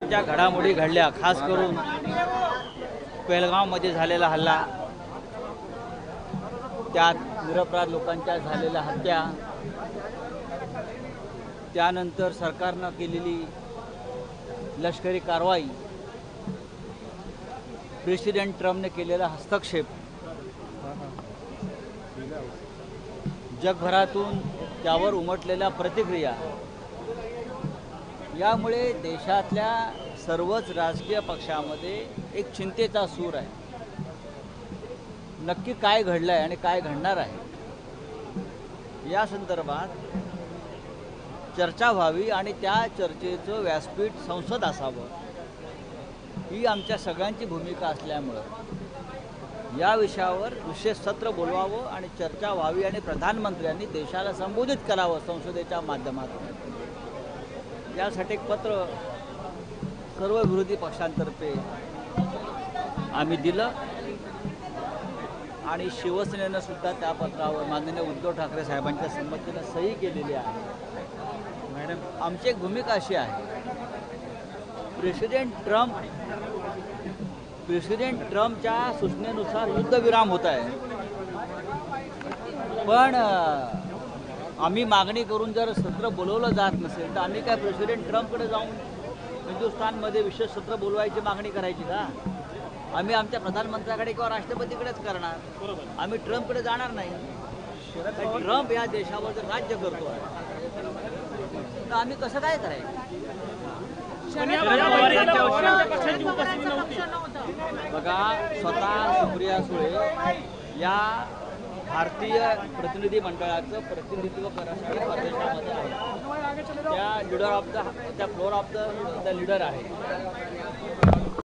ज्या घडामोडी घडल्या, खास करून पेहलगावमध्ये झालेला हल्ला, त्यात निरपराध लोकांच्या झालेल्या हत्या, त्यानंतर सरकारनं केलेली लष्करी कारवाई, प्रेसिडेंट ट्रम्पने केलेला हस्तक्षेप, जगभरातून त्यावर उमटलेल्या प्रतिक्रिया, यामुळे देशातल्या सर्वच राजकीय पक्षामध्ये एक चिंतेचा सूर आहे. नक्की काय घडलं आहे आणि काय घडणार आहे या संदर्भात चर्चा व्हावी आणि त्या चर्चेचं व्यासपीठ संसद असावं, ही आमच्या सगळ्यांची भूमिका असल्यामुळं या विषयावर विशेष सत्र बोलवावं आणि चर्चा व्हावी आणि प्रधानमंत्र्यांनी देशाला संबोधित करावं संसदेच्या माध्यमातून. यासाठी एक पत्र सर्व विरोधी पक्षांतर्फे आम्ही दिलं आणि शिवसेनेनं सुद्धा त्या पत्रावर माननीय उद्धव ठाकरे साहेबांच्या संमतीनं सही केलेली आहे. मॅडम, आमची एक भूमिका अशी आहे, प्रेसिडेंट ट्रम्पच्या सूचनेनुसार युद्धविराम होत आहे, पण आम्ही मागणी करून जर सत्र बोलवलं जात नसेल तर आम्ही काय प्रेसिडेंट ट्रम्पकडे जाऊन हिंदुस्थानमध्ये विशेष सत्र बोलवायची मागणी करायची का? आम्ही आमच्या प्रधानमंत्र्याकडे किंवा राष्ट्रपतीकडेच करणार. आम्ही ट्रम्पकडे जाणार नाही. ट्रम्प या देशावर जर राज्य करतो तर आम्ही कसं काय करायचं? बघा, स्वतः सुप्रिया सुळे या भारतीय प्रतिनिधी मंडळाचं प्रतिनिधित्व करण्यासाठी परदेशामध्ये आहे. त्या leader of the floor of the leader आहे.